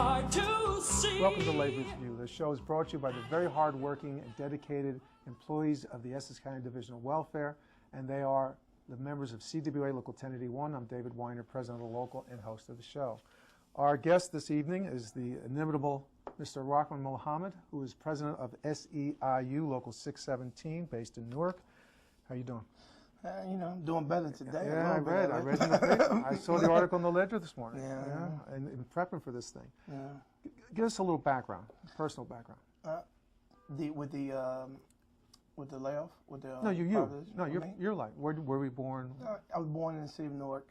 hard to see. Welcome to Labor Review. The show is brought to you by the very hardworking and dedicated employees of the Essex County Division of Welfare, and they are the members of CWA Local 1081. I'm David Weiner, president of the local and host of the show. Our guest this evening is the inimitable Mr. Rahman Muhammed, who is president of SEIU Local 617, based in Newark. How you doing? I'm doing better today. Yeah, I read in the paper. I saw the article in the Ledger this morning. Yeah. And in prepping for this thing. Yeah. Give us a little background, personal background. With the layoff, with the your life. Where were we born? I was born in the city of Newark.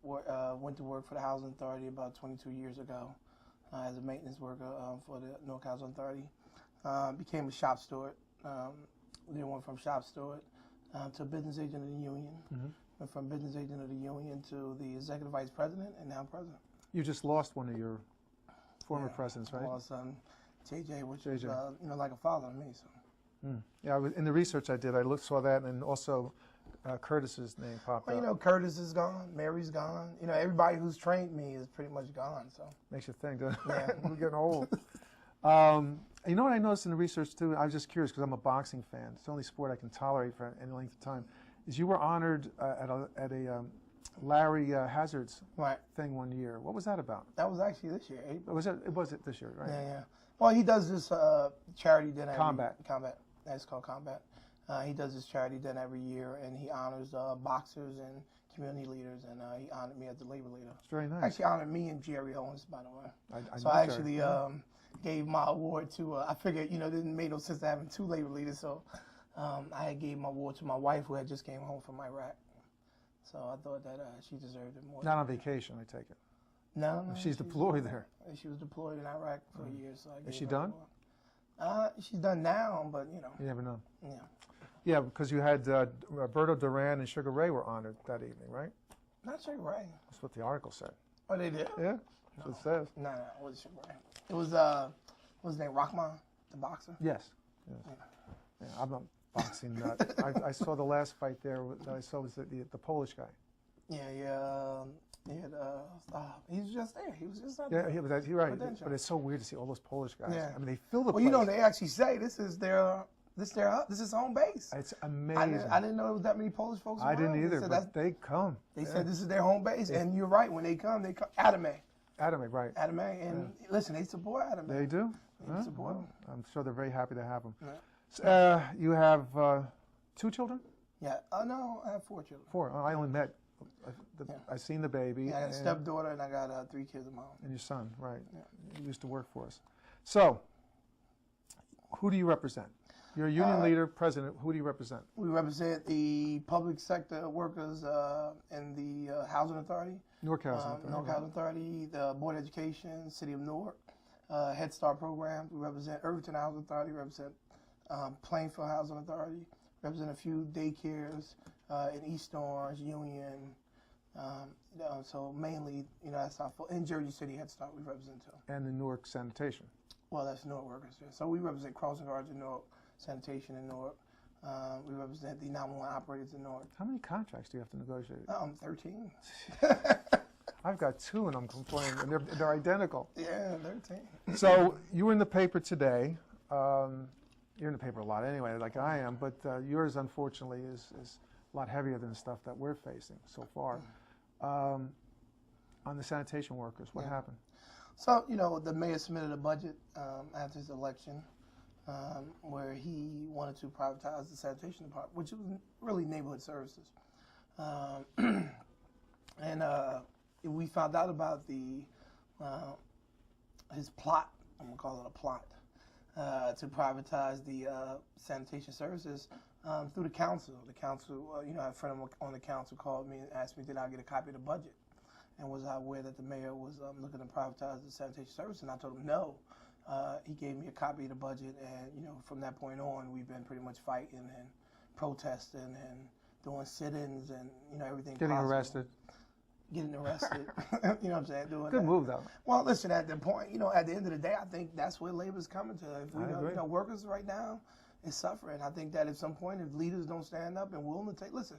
Went to work for the Housing Authority about 22 years ago as a maintenance worker for the Newark Housing Authority. Became a shop steward. Then went from shop steward to business agent of the union. Went from business agent of the union to the executive vice president and now president. You just lost one of your former presidents, right? I lost JJ, which is like a father to me. So. Yeah, in the research I did, saw that, and also Curtis's name popped up. Curtis is gone, Mary's gone. Everybody who's trained me is pretty much gone. So makes you think, doesn't it? Yeah. We're getting old. You know what I noticed in the research too? I was just curious because I'm a boxing fan. It's the only sport I can tolerate for any length of time. Is you were honored at a Larry Hazard's thing one year. What was that about? That was actually this year. April. Was it this year, right? Yeah. Well, he does this charity dinner. Combat. That's called Combat. He does this charity dinner every year, and he honors boxers and community leaders, and he honored me as the labor leader. It's very nice. Actually honored me and Jerry Owens, by the way. I actually gave my award to, I figured, it didn't make no sense to having two labor leaders, so I gave my award to my wife, who had just came home from Iraq. So I thought that she deserved it more. Not on vacation, I take it. No. She's deployed there. She was deployed in Iraq for a year. So Is she done? She's done now, but You never know. Yeah. Yeah, because you had Roberto Duran and Sugar Ray were honored that evening, right? Not Sugar Ray. That's what the article said. Oh, they did? Yeah, that's what it says. No, it wasn't Sugar Ray. It was, what was his name, Rahman, the boxer? Yes. Yeah, I'm not boxing nut. I saw the last fight there that I saw was the Polish guy. Yeah. He was just there. He was just out there. Yeah, you're right. But it's so weird to see all those Polish guys. Yeah. I mean, they fill the place. Well, they actually say this is his home base. It's amazing. I didn't know there was that many Polish folks around. I didn't either, but they come. They said this is their home base, and you're right. When they come, Adame, right. Adame, and listen, they support Adame. They do? They support him. I'm sure they're very happy to have him. Yeah. So, you have 2 children? Yeah. No, I have 4 children. 4? I only met. I seen the baby. Yeah, I got a stepdaughter, and I got 3 kids of my own. And your son, right? Yeah. He used to work for us. So, who do you represent? You're a union leader, president. Who do you represent? We represent the public sector workers in the Housing Authority. Newark Housing Authority. Newark Housing Authority, the Board of Education, City of Newark, Head Start program. We represent Irvington Housing Authority. We represent Plainfield Housing Authority. We represent a few daycares in East Orange, Union. So mainly, that's our in Jersey City Head Start we represent too. And the Newark Sanitation. Well, that's Newark workers. Yeah. So we represent Crossing Guards in Newark, Sanitation in Newark. We represent the 911 operators in Newark. How many contracts do you have to negotiate? 13. I've got 2 and I'm complaining, and they're identical. Yeah, 13. So you were in the paper today. You're in the paper a lot anyway, like I am, but yours, unfortunately, is a lot heavier than the stuff that we're facing so far. On the sanitation workers, what happened? So, the mayor submitted a budget after his election where he wanted to privatize the sanitation department, which was really neighborhood services. And we found out about his plot, I'm going to call it a plot, to privatize the sanitation services through the council. The council, a friend on the council called me and asked me, did I get a copy of the budget? And was I aware that the mayor was looking to privatize the sanitation service? And I told him no. He gave me a copy of the budget, and from that point on, we've been pretty much fighting and protesting and doing sit-ins and everything. Getting arrested. Getting arrested. You know what I'm saying? Doing Good that. move, though. Well, listen, at the point, at the end of the day, I think that's where labor's coming to. If we don't, workers right now is suffering. I think that at some point, if leaders don't stand up and willing to take, listen,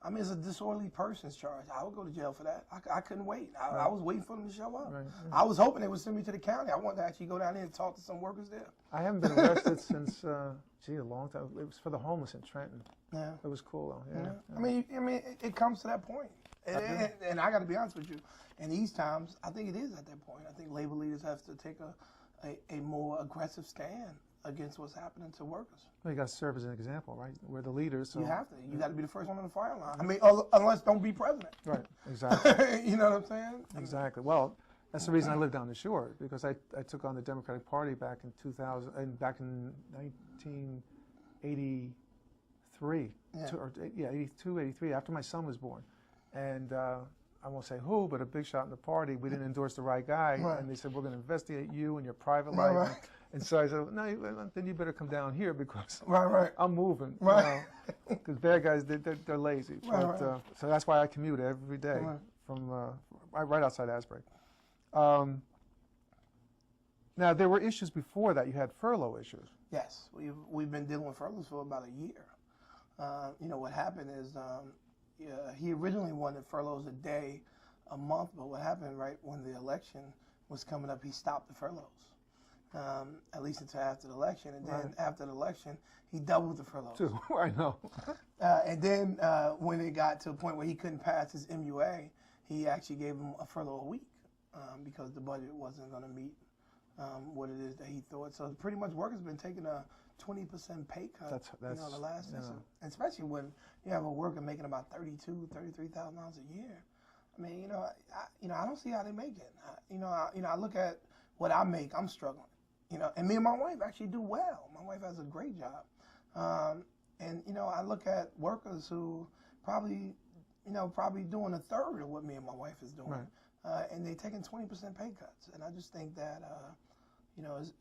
I mean, it's a disorderly persons charge. I would go to jail for that. I couldn't wait. I was waiting for them to show up. Right. I was hoping they would send me to the county. I wanted to actually go down there and talk to some workers there. I haven't been arrested since, a long time. It was for the homeless in Trenton. Yeah. It was cool, though. Yeah. I mean, it comes to that point. And I got to be honest with you. In these times, I think it is at that point. I think labor leaders have to take a more aggressive stand against what's happening to workers. Well, you got to serve as an example, right? We're the leaders. So. You have to. You got to be the first one on the fire line. I mean, unless don't be president. Right, exactly. You know what I'm saying? Exactly. Well, that's the reason I live down the shore, because I took on the Democratic Party back in 2000, and back in 1983, 82, 83, after my son was born. And I won't say who, but a big shot in the party, we didn't endorse the right guy, and they said, we're going to investigate you and your private life. Right. And so I said, no, then you better come down here, because I'm moving. Right. Because bad guys, they're lazy. Right. So that's why I commute every day from right outside Asbury. Now, there were issues before that. You had furlough issues. Yes, we've been dealing with furloughs for about a year. What happened is he originally wanted furloughs a month, but what happened right when the election was coming up, he stopped the furloughs. At least until after the election, and then after the election, he doubled the furloughs. Too, I know. And then when it got to a point where he couldn't pass his MUA, he actually gave him a furlough a week because the budget wasn't going to meet what it is that he thought. So pretty much workers have been taking a 20% pay cut. That's the last system, especially when you have a worker making about $32,000, $33,000 a year. I mean, I don't see how they make it. I look at what I make. I'm struggling. And me and my wife actually do well. My wife has a great job. And I look at workers who probably doing a third of what me and my wife is doing. Right. And they're taking 20% pay cuts. And I just think that,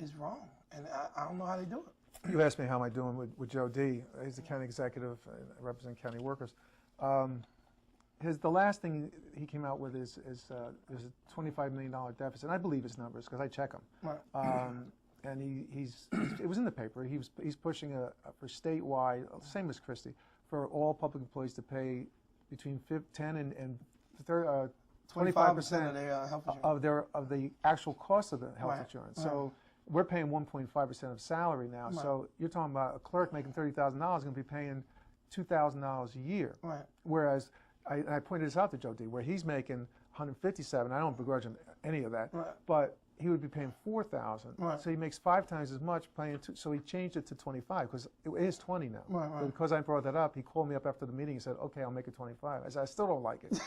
is wrong. And I don't know how they do it. You asked me how am I doing with Joe D. He's the county executive, representing county workers. The last thing he came out with is there's a $25 million deficit. I believe his numbers because I check them. Right. And it was in the paper. He's pushing for statewide, same as Christie, for all public employees to pay between 10 and 25% of the actual cost of the health insurance. Right. So we're paying 1.5% of salary now. Right. So you're talking about a clerk making $30,000 going to be paying $2,000 a year. Right. Whereas I pointed this out to Joe D, where he's making $157,000. I don't begrudge him any of that, but he would be paying $4,000. Right. So he makes 5 times as much paying. So he changed it to 25 because it is 20 now. Right. But because I brought that up, he called me up after the meeting and said, "Okay, I'll make it 25." I said, "I still don't like it."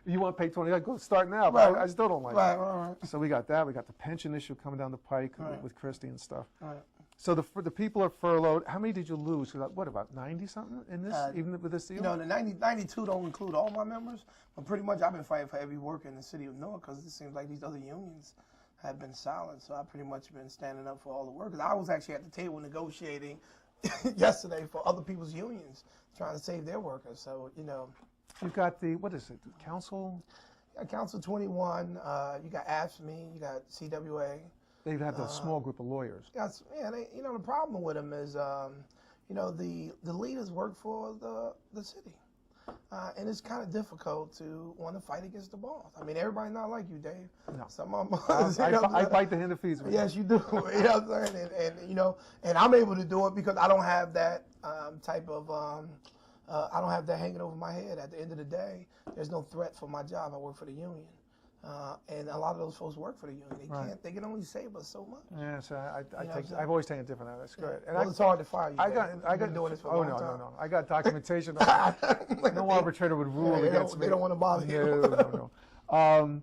You want to pay 20? Go start now. But I still don't like it. Right. So we got that. We got the pension issue coming down the pike with Christie and stuff. Right. So the people are furloughed. How many did you lose? What, about 90-something in this, even with this deal? The 92 don't include all my members, but pretty much I've been fighting for every worker in the city of Newark because it seems like these other unions have been silent. So I've pretty much been standing up for all the workers. I was actually at the table negotiating yesterday for other people's unions, trying to save their workers. So, You've got what is it, council? You got Council 21, you got AFSCME, you got CWA. They have a small group of lawyers. Yes, the problem with them is, the leaders work for the city. And it's kind of difficult to want to fight against the boss. I mean, everybody's not like you, Dave. No. Some of them, I bite the hand that feeds me. Yes, you do. You know what I'm saying? And I'm able to do it because I don't have that type of, I don't have that hanging over my head. At the end of the day, there's no threat for my job. I work for the union. And a lot of those folks work for the union. They can only save us so much. Yeah, so I've always taken a different attitude. That's good. And it's hard to fire you. I got doing this for a long time. No. I got documentation. No arbitrator would rule against me. They don't want to bother you. No.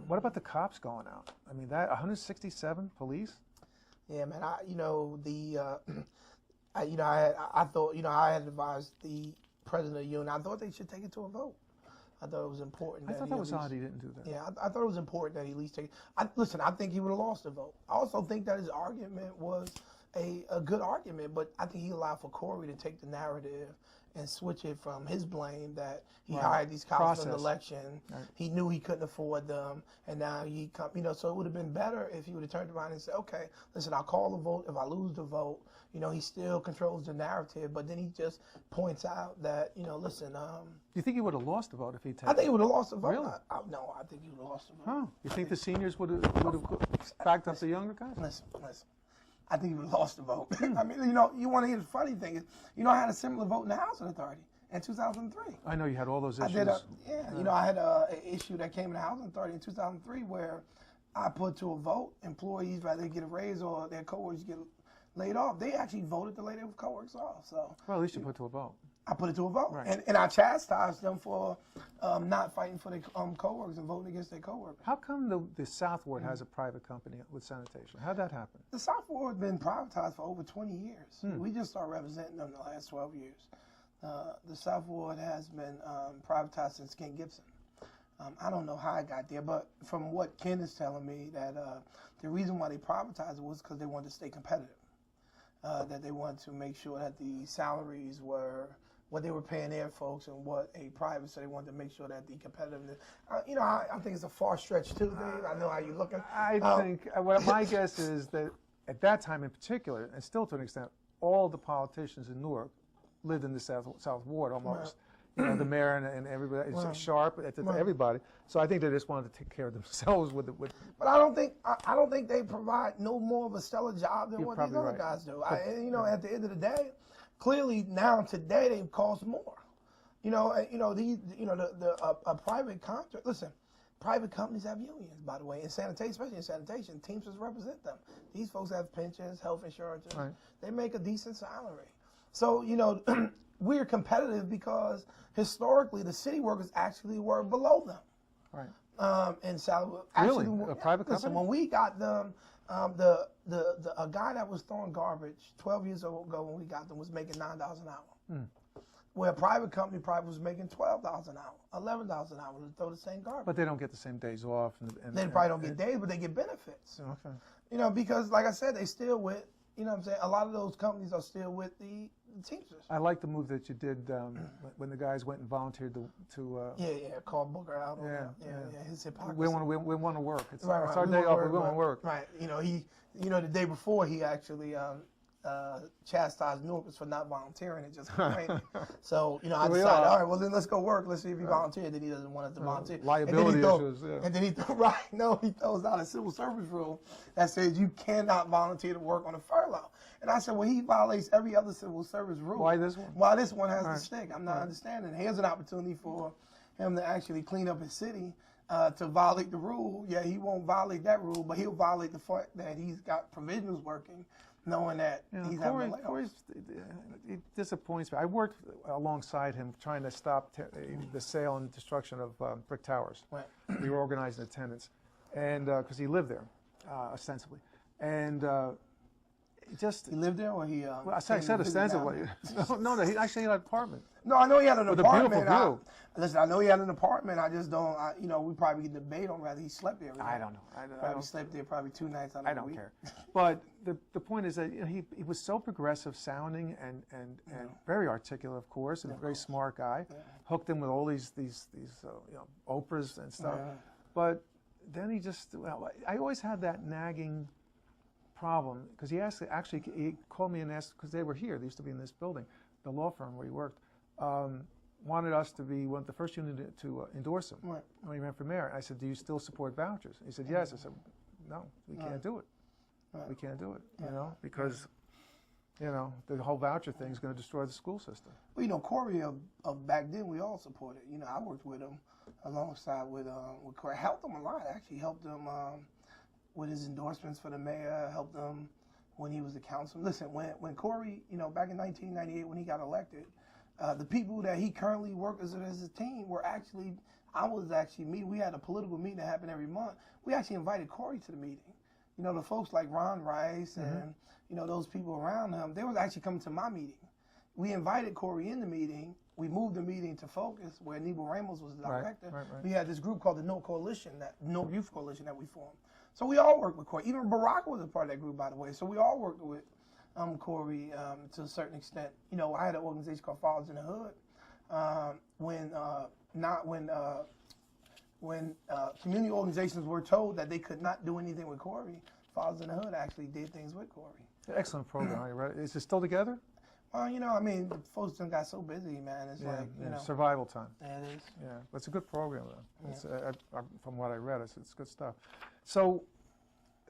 What about the cops going out? I mean, that 167 police. Yeah, man. I thought I had advised the president of the union. I thought they should take it to a vote. I thought it was important. I thought that was odd he didn't do that. Yeah, I thought it was important that he at least take it. Listen, I think he would have lost the vote. I also think that his argument was a good argument, but I think he allowed for Corey to take the narrative and switch it from his blame that he hired these cops for the election. Right. He knew he couldn't afford them, and now he come. You know, so it would have been better if he would have turned around and said, "Okay, listen, I'll call the vote. If I lose the vote, you know, he still controls the narrative." But then he just points out that, you know, listen. Do you think he would have lost the vote if he? I think he would have lost the vote. Really? No, I think he would have lost the vote. Huh? You think the seniors would have backed up the younger guys? Listen. I think he would have lost the vote. I mean, you know, you want to hear the funny thing is, you know, I had a similar vote in the Housing Authority in 2003. I know you had all those issues. You know, I had an issue that came in the Housing Authority in 2003 where I put to a vote, employees, rather get a raise or their coworkers get laid off. They actually voted to lay their coworkers off. So, well, at least you put to a vote. I put it to a vote, right. and I chastised them for not fighting for their coworkers and voting against their coworkers. How come the South Ward has a private company with sanitation? How'd that happen? The South Ward has been privatized for over 20 years. We just started representing them the last 12 years. The South Ward has been privatized since Ken Gibson. I don't know how I got there, but from what Ken is telling me, that the reason why they privatized it was because they wanted to stay competitive. That they wanted to make sure that the salaries were what they were paying their folks and what a private, so they wanted to make sure that the competitiveness, you know, I think it's a far stretch too, Dave. I know how you're looking. I think, what my guess is that at that time in particular, and still to an extent, all the politicians in Newark lived in the South Ward almost. Right. You know, the mayor and everybody, right. Sharp, right. Everybody. So I think they just wanted to take care of themselves with. But I don't think they provide no more of a stellar job than what these other guys do. You know, at the end of the day, clearly now today they cost more. A private contract. Listen, private companies have unions, by the way, in sanitation, especially in sanitation. Teamsters represent them. These folks have pensions, health insurance. Right. They make a decent salary. So, you know, we're competitive because historically the city workers actually were below them. Right. And salary. Actually, really? A private company? Listen, when we got them, a guy that was throwing garbage 12 years ago when we got them was making $9 an hour. Where a private company probably was making $12 an hour, $11 an hour to throw the same garbage. But they don't get the same days off. They probably don't get days, but they get benefits. Okay. You know, because like I said, they still with, you know what I'm saying, a lot of those companies are still with the Teamsters. I like the move that you did when the guys went and volunteered to call Booker out. His hypocrisy. We want to work. It's right. our day off. We want to work. Right. You know, the day before he actually chastised Newarkers for not volunteering and just complaining. So, you know, I decided, all right, well then let's go work. Let's see if he volunteered. Then he doesn't want us to volunteer. Liability issues. And then he throws out a civil service rule that says you cannot volunteer to work on a furlough. And I said, well, he violates every other civil service rule. Why this one? Why this one has to stick? I'm not understanding. Here's an opportunity for him to actually clean up his city, to violate the rule. Yeah, he won't violate that rule, but he'll violate the fact that he's got provisionals working, knowing that he's having layoffs. Corey, it disappoints me. I worked alongside him trying to stop the sale and destruction of brick towers. Right. We were organizing attendance, and because he lived there, ostensibly, and. He lived there, or he? Well, I said ostensibly. No. He actually had an apartment. No, I know he had an apartment. With a beautiful view. Listen, I know he had an apartment. I just don't. We probably could debate on whether he slept there. I don't know. I don't slept there probably 2 nights out of the week. I don't care. But the point is that he was so progressive sounding and very articulate, of course, and a very smart guy. Yeah. Hooked him with all these Oprahs and stuff. Yeah. But then he just. I always had that nagging problem, because he called me and asked, because they were here, they used to be in this building, the law firm where he worked, wanted us to be one of the first unit to endorse him when he ran for mayor. I said, do you still support vouchers? He said, yes. I said, no, we can't do it. We can't do it, because the whole voucher thing is going to destroy the school system. Well, Corey, back then we all supported. I worked with him alongside with Corey. Helped him a lot, actually. Helped him with his endorsements for the mayor, helped him when he was the councilman. Listen, when Corey, back in 1998 when he got elected, the people that he currently worked as his team were actually, we had a political meeting that happened every month. We actually invited Corey to the meeting. The folks like Ron Rice and, those people around him, they was actually coming to my meeting. We invited Corey in the meeting. We moved the meeting to Focus, where Nebo Ramos was the director. Right. We had this group called the No Youth Coalition that we formed. So we all worked with Corey. Even Barack was a part of that group, by the way. So we all worked with Corey, to a certain extent. You know, I had an organization called Fathers in the Hood. When community organizations were told that they could not do anything with Corey, Fathers in the Hood actually did things with Corey. Excellent program, right? Is it still together? Well, you know, I mean, the folks done got so busy, man. It's like, you know. Survival time. Yeah, it is. Yeah, but it's a good program, though. It's, from what I read, it's good stuff. So,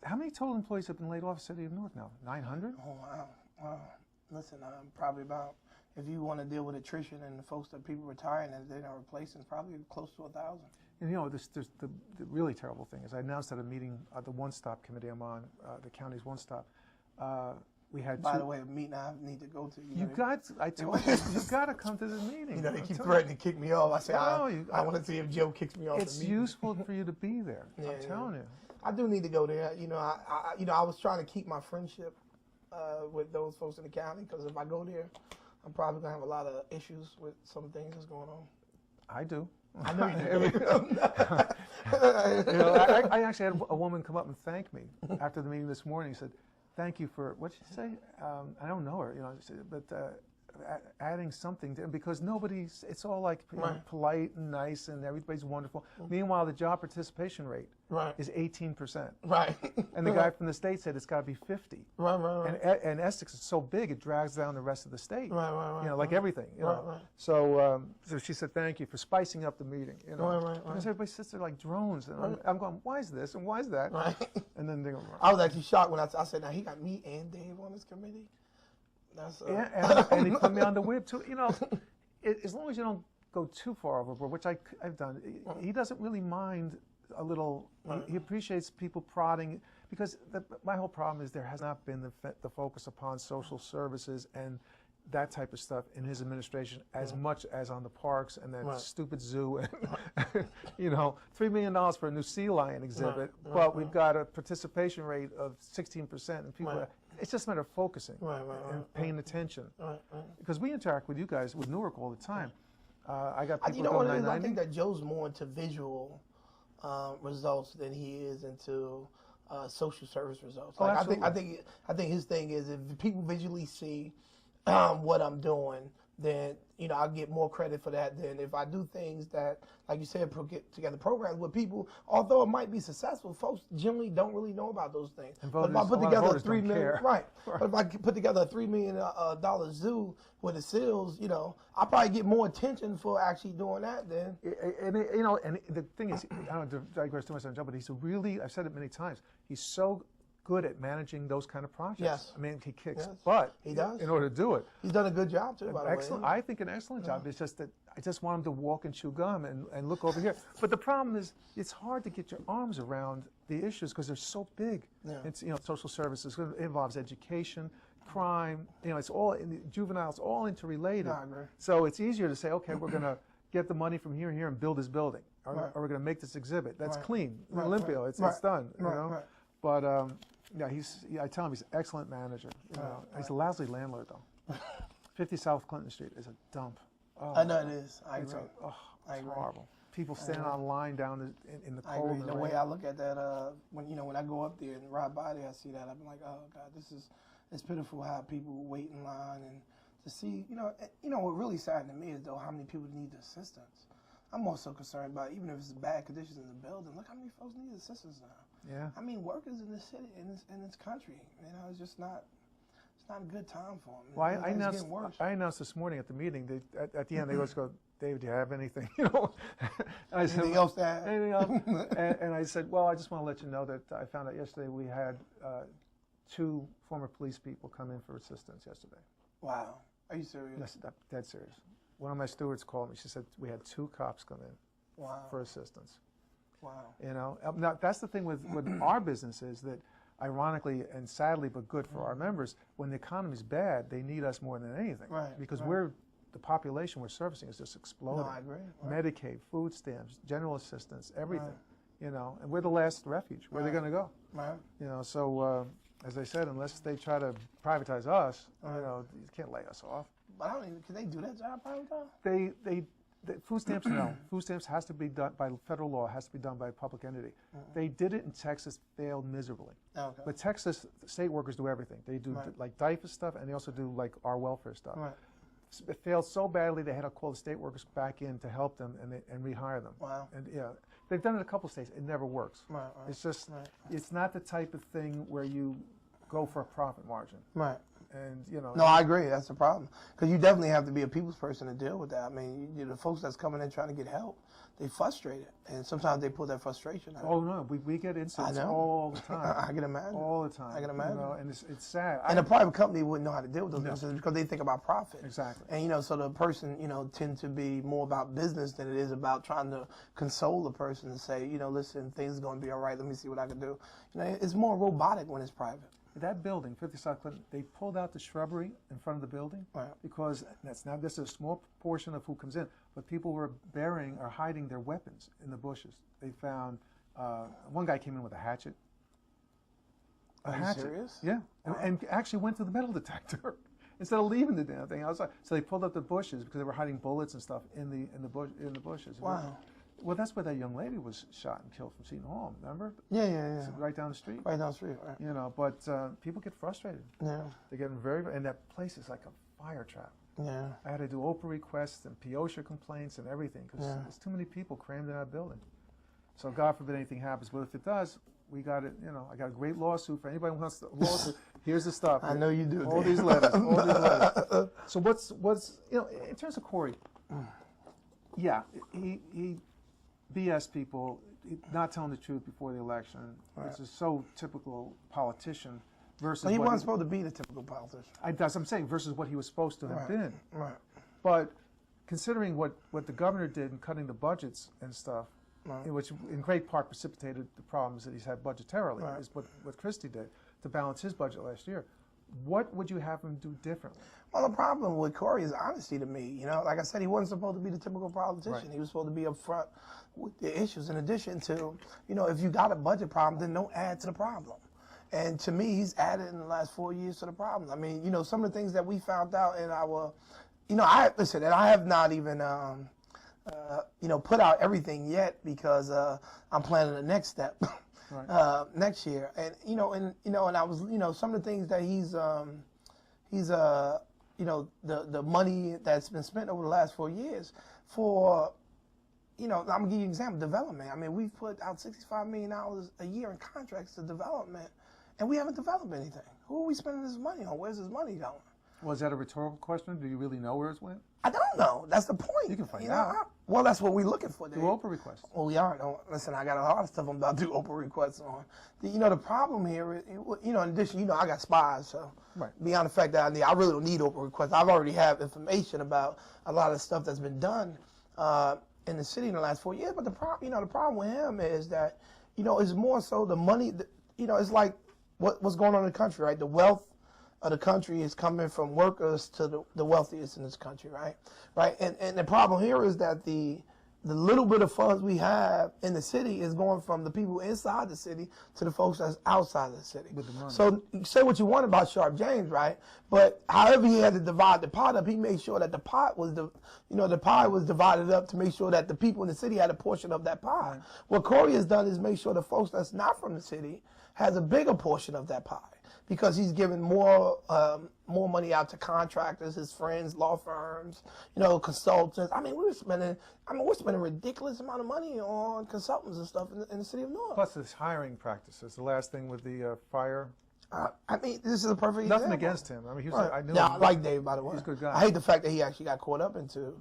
how many total employees have been laid off in the city of Newark now? 900? Oh, wow. Listen, probably about, if you want to deal with attrition and the folks that people retiring and they're not replacing, probably close to 1,000. And you know, there's the really terrible thing is I announced at a meeting at the One Stop committee I'm on, the county's One Stop. We had By the way, a meeting I need to go to. I told you, you got to come to this meeting. You know, they keep threatening to kick me off. I say, I want to see if Joe kicks me off the meeting. It's useful for you to be there. I'm telling you. I do need to go there. You know, I was trying to keep my friendship with those folks in the county because if I go there, I'm probably gonna have a lot of issues with some things that's going on. I do. I know you do. You know, I actually had a woman come up and thank me after the meeting this morning. She said, "Thank you for," what did she say? I don't know her, you know, but adding something to, because nobody's, it's all like polite and nice and everybody's wonderful. Meanwhile, the job participation rate is 18%. Right. And the guy from the state said it's got to be 50. Right. And Essex is so big, it drags down the rest of the state. Right. You know, like everything. You know? Right. So she said, "Thank you for spicing up the meeting." You know, right. Because everybody sits there like drones, and I'm going, "Why is this and why is that?" Right. And then they go, I was actually shocked when I said, "Now he got me and Dave on this committee." That's and he put me on the whip too. You know, as long as you don't go too far overboard, which I've done, he doesn't really mind a little. He appreciates people prodding, because my whole problem is there has not been the focus upon social services and that type of stuff in his administration as much as on the parks and that stupid zoo. And, you know, $3 million for a new sea lion exhibit, but we've got a participation rate of 16%, and people. It's just a matter of focusing and paying attention. Because we interact with you guys, with Newark, all the time. I got people going 990. I think that Joe's more into visual results than he is into social service results. Oh, like, I think his thing is if people visually see what I'm doing, then I'll get more credit for that than if I do things that, like you said, get together programs with people. Although it might be successful, folks generally don't really know about those things. And but if I put together a $3 million, but if I put together a $3 million zoo with the seals, I'll probably get more attention for actually doing that than. And the thing is, I don't digress too much on Joe, but he's I've said it many times, he's so good at managing those kind of projects. Yes. I mean, he kicks butt. He does. In order to do it. He's done a good job too, by the way. Excellent. I think an excellent job. It's just that I just want him to walk and chew gum and look over here. But the problem is, it's hard to get your arms around the issues because they're so big. Yeah. It's social services. It involves education, crime. It's all juveniles, all interrelated. No, I agree. So it's easier to say, okay, we're going to get the money from here and here and build this building, or we're going to make this exhibit. That's clean. Olympia. It's done. But I tell him he's an excellent manager. He's a lousy landlord though. 50 South Clinton Street is a dump. Oh, I know it is. I agree. It's horrible. People standing on line down in the cold. I agree. The way I look at that, when I go up there and ride by there, I see that. I'm like, oh God, it's pitiful how people wait in line and to see. What really saddened me is though how many people need assistance. I'm also concerned about even if it's bad conditions in the building. Look how many folks need assistance now. Yeah. I mean, workers in this city, in this country, it's just not. It's not a good time for them. Well, I announced this morning at the meeting. At the end, they always go, "David, do you have anything?" And I said, anything else to add? Anything else? and I said, well, I just want to let you know that I found out yesterday we had 2 former police people come in for assistance yesterday. Wow. Are you serious? Yes, dead serious. One of my stewards called me. She said we had 2 cops come in for assistance. Wow. Now that's the thing with our business is that, ironically and sadly, but good for our members, when the economy's bad, they need us more than anything. Right. Because the population we're servicing is just exploding. No, I agree. Medicaid, food stamps, general assistance, everything. And we're the last refuge. Where are they going to go? Right. So as I said, unless they try to privatize us, you can't lay us off. But can they do that job privatize? Food stamps, no. Food stamps has to be done by federal law. It has to be done by a public entity. They did it in Texas, failed miserably. Okay. But Texas state workers do everything. They do like DIFA stuff, and they also do like our welfare stuff. Right. It failed so badly they had to call the state workers back in to help them and rehire them. Wow. And yeah, they've done it a couple states. It never works. Right. It's just it's not the type of thing where you go for a profit margin. Right. And you know. No, I agree. That's the problem. Because you definitely have to be a people's person to deal with that. I mean, the folks that's coming in trying to get help, they frustrated, and sometimes they pull that frustration out. Oh no, we get incidents all the time. I can imagine. All the time. I can imagine. You know, and it's sad. And a private company wouldn't know how to deal with those incidents because they think about profit. Exactly. And so the person tend to be more about business than it is about trying to console the person and say, listen, things are going to be all right. Let me see what I can do. It's more robotic when it's private. That building, 50 South Clinton, they pulled out the shrubbery in front of the building because this is a small portion of who comes in, but people were burying or hiding their weapons in the bushes. They found, one guy came in with a hatchet. Are you serious? Yeah, and actually went to the metal detector instead of leaving the damn thing outside. So they pulled up the bushes because they were hiding bullets and stuff in the bushes. Wow. Well, that's where that young lady was shot and killed from Seton Hall, remember? Yeah. Right down the street. Right down the street, right. But people get frustrated. Yeah. They're getting and that place is like a fire trap. Yeah. I had to do OPA requests and POSHA complaints and everything because there's too many people crammed in that building. So God forbid anything happens, but if it does, we got it, I got a great lawsuit for anybody who wants a lawsuit. Here's the stuff. I know you do. All these letters, all these letters. So what's in terms of Corey, he BS people, not telling the truth before the election. It's just so typical politician versus. But he wasn't supposed to be the typical politician. That's what I'm saying, versus what he was supposed to have been. Right. But considering what the governor did in cutting the budgets and stuff, which in great part precipitated the problems that he's had budgetarily, is what Christie did to balance his budget last year. What would you have him do differently? Well, the problem with Corey is honesty to me. Like I said, he wasn't supposed to be the typical politician. Right. He was supposed to be upfront with the issues. In addition to, if you got a budget problem, then don't add to the problem. And to me, he's added in the last 4 years to the problem. I mean, some of the things that we found out in our, and I have not even, put out everything yet because I'm planning the next step. Right. Next year, and and I was, some of the things that he's the money that's been spent over the last 4 years for, I'm gonna give you an example, development. I mean, we've put out $65 million a year in contracts to development, and we haven't developed anything. Who are we spending this money on? Where's this money going? Was that a rhetorical question? Do you really know where it's went? I don't know. That's the point. You can find out. Well, that's what we're looking for. Do OPA requests. Well, we are. Listen, I got a lot of stuff I'm about to do OPA requests on. The problem here is, in addition, I got spies, so beyond the fact that I really don't need OPA requests, I've already have information about a lot of stuff that's been done in the city in the last 4 years. But the problem with him is that, it's more so the money. It's like what's going on in the country, right? The wealth of the country is coming from workers to the wealthiest in this country, right? And the problem here is that the little bit of funds we have in the city is going from the people inside the city to the folks that's outside the city. With the money. So you say what you want about Sharp James, right? But however he had to divide the pot up, he made sure that the pot was the pie was divided up to make sure that the people in the city had a portion of that pie. Right. What Corey has done is make sure the folks that's not from the city has a bigger portion of that pie, because he's giving more money out to contractors, his friends, law firms, consultants. I mean, we're spending a ridiculous amount of money on consultants and stuff in the city of Newark. Plus, his hiring practices. The last thing with the fire. I mean, this is a perfect Nothing example. against him. I mean, he was. I knew. Yeah, him. I like Dave, by the way. He's a good guy. I hate the fact that he actually got caught up into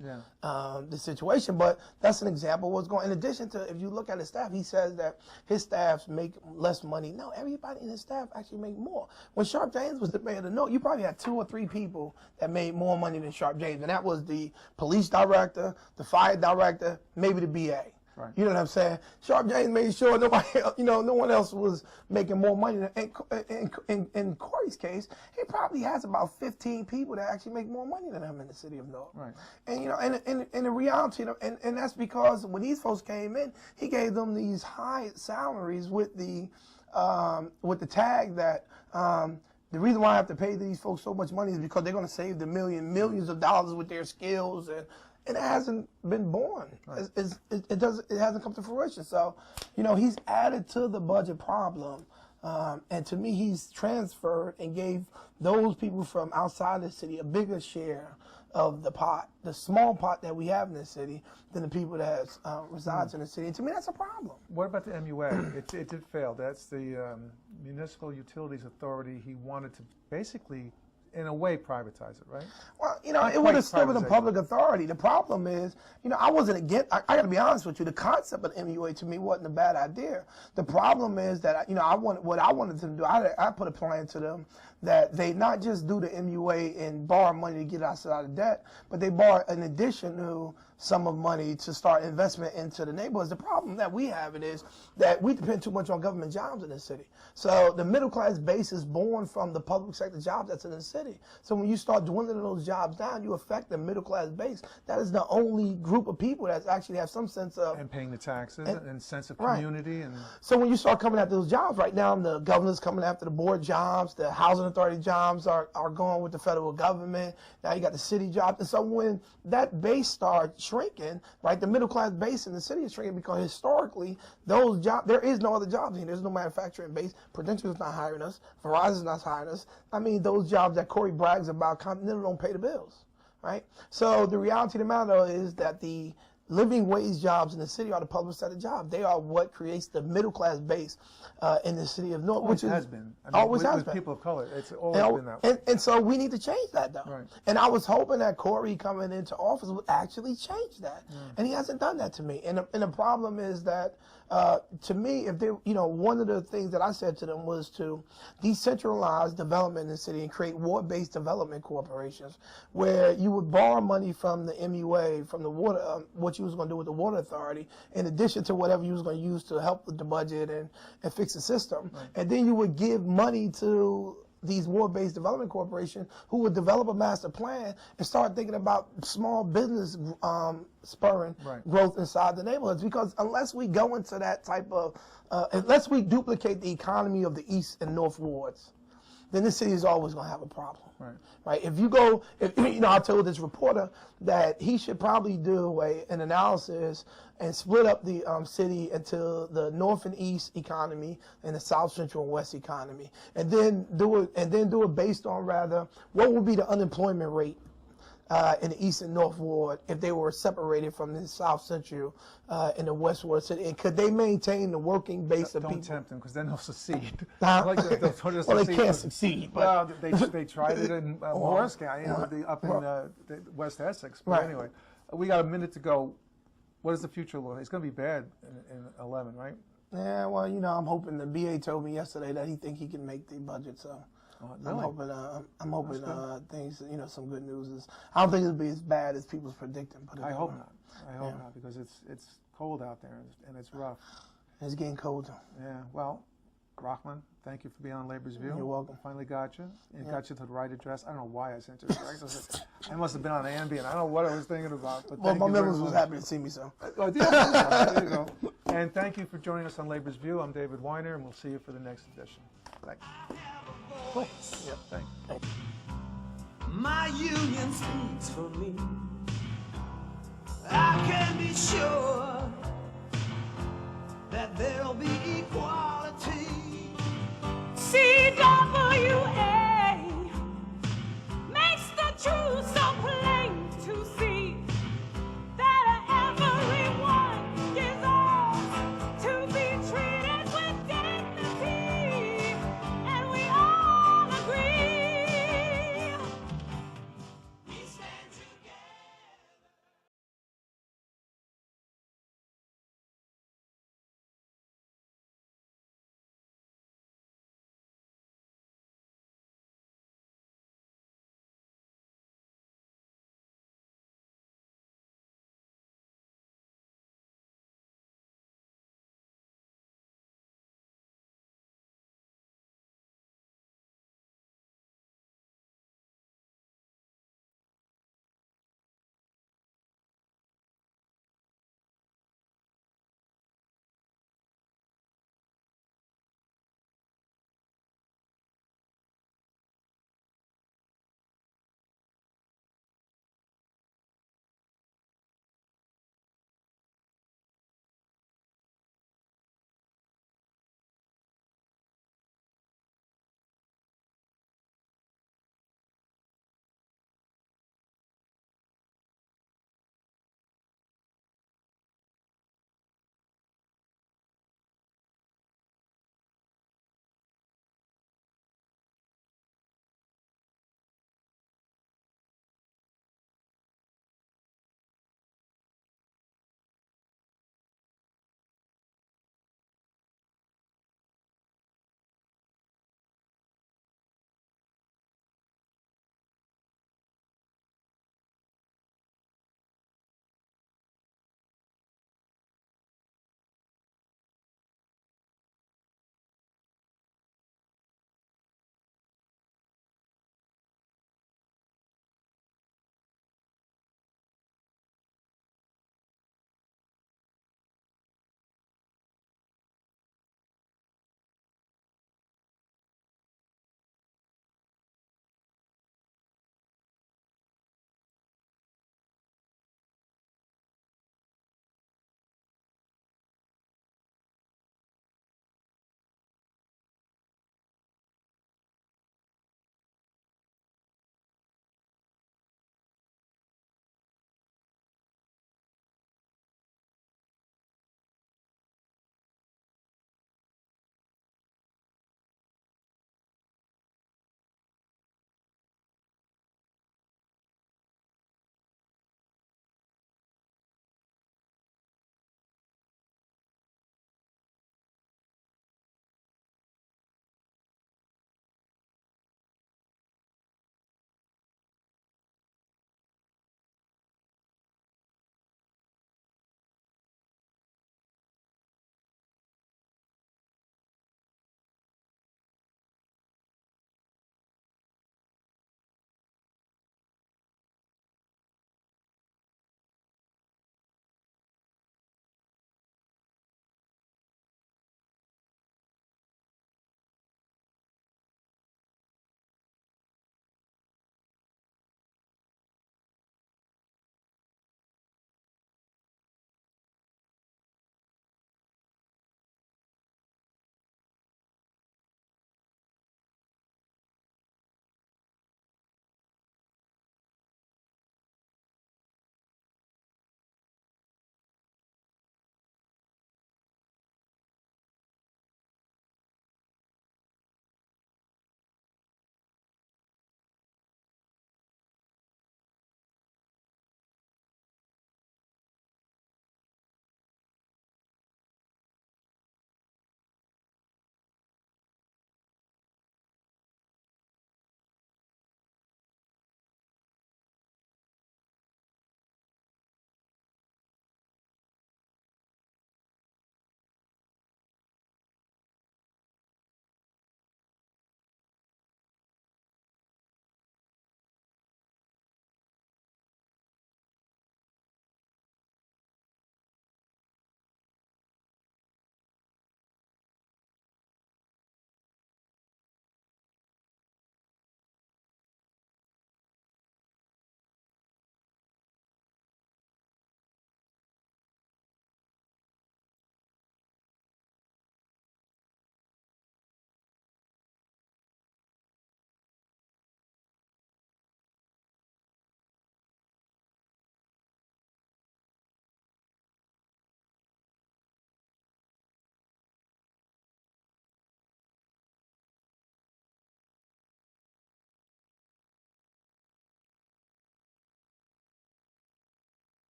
the situation, but that's an example of what's going. In addition to, if you look at his staff, he says that his staffs make less money. No, everybody in his staff actually make more. When Sharp James was the mayor of the North, you probably had 2 or 3 people that made more money than Sharp James, and that was the police director, the fire director, maybe the BA. Right. You know what I'm saying? Sharp James made sure nobody, no one else was making more money. In Corey's case, he probably has about 15 people that actually make more money than him in the city of Newark. Right. And and the reality, and that's because when these folks came in, he gave them these high salaries with the tag that. The reason why I have to pay these folks so much money is because they're going to save the millions of dollars with their skills and it hasn't been born. Right. It hasn't come to fruition. So, you know, he's added to the budget problem. And to me, he's transferred and gave those people from outside the city a bigger share of the pot, the small pot that we have in the city, than the people that resides in the city. And to me, that's a problem. What about the MUA? It did fail. That's the Municipal Utilities Authority. He wanted to basically, in a way, privatize it, right? Well, you know, it would have still been a public authority. The problem is, you know, I wasn't against, I got to be honest with you, the concept of the MUA to me wasn't a bad idea. The problem is that, you know, what I wanted them to do, I put a plan to them that they not just do the MUA and borrow money to get us out of debt, but they borrow an additional sum of money to start investment into the neighborhoods. The problem that we have is that we depend too much on government jobs in the city. So the middle class base is born from the public sector jobs that's in the city. So when you start dwindling those jobs down, you affect the middle class base. That is the only group of people that actually have some sense of... And paying the taxes and sense of community. Right. And so when you start coming after those jobs, right now the governor's coming after the board jobs, the housing authority jobs are going with the federal government. Now you got the city jobs. And so when that base starts shrinking, right, the middle class base in the city is shrinking because historically those jobs, there is no other jobs here. There's no manufacturing base. Prudential is not hiring us. Verizon is not hiring us. I mean, those jobs that Corey brags about, Continental don't pay the bills, right? So the reality of the matter is that the living wage jobs in the city are the public sector jobs. They are what creates the middle class base in the city of North, which has been. I mean, always has been. People of color, it's always been that way. And so we need to change that, though. Right. And I was hoping that Corey coming into office would actually change that, and he hasn't done that to me. And the problem is that to me, if they, you know, one of the things that I said to them was to decentralize development in the city and create ward-based development corporations, where you would borrow money from the MUA, from the water, what you was going to do with the water authority, in addition to whatever you was going to use to help with the budget and fix the system, and then you would give money to these ward-based development corporations who would develop a master plan and start thinking about small business spurring growth inside the neighborhoods. Because unless we go into that type of, unless we duplicate the economy of the East and North wards, then the city is always going to have a problem. Right? If you go, you know, I told this reporter that he should probably do an analysis and split up the city into the North and East economy and the South, Central, and West economy, and then do it based on rather what would be the unemployment rate in the East and North Ward if they were separated from the South Central and the West Ward city, and could they maintain the working base of people? Don't tempt them, because then they'll succeed. Well, they can't succeed. Well, they tried it in Morris County, you know, up in the West Essex. But anyway, we got a minute to go. What does the future look like? It's going to be bad in 11, right? Yeah, well, you know, I'm hoping. The BA told me yesterday that he think he can make the budget, so. Really? I'm hoping things, you know, some good news is. I don't think it'll be as bad as people's predicting. But I hope not. I hope not, because it's cold out there and it's rough. It's getting colder. Yeah. Well, Rahman, thank you for being on Labor's View. You're welcome. Finally got you. And got you to the right address. I don't know why I sent you the right. I must have been on Ambien. I don't know what I was thinking about. But well, my members was happy to see me, so. Oh, there you go. And thank you for joining us on Labor's View. I'm David Weiner, and we'll see you for the next edition. Thanks. Cool. Yep, thanks. My union speaks for me. I can be sure that there'll be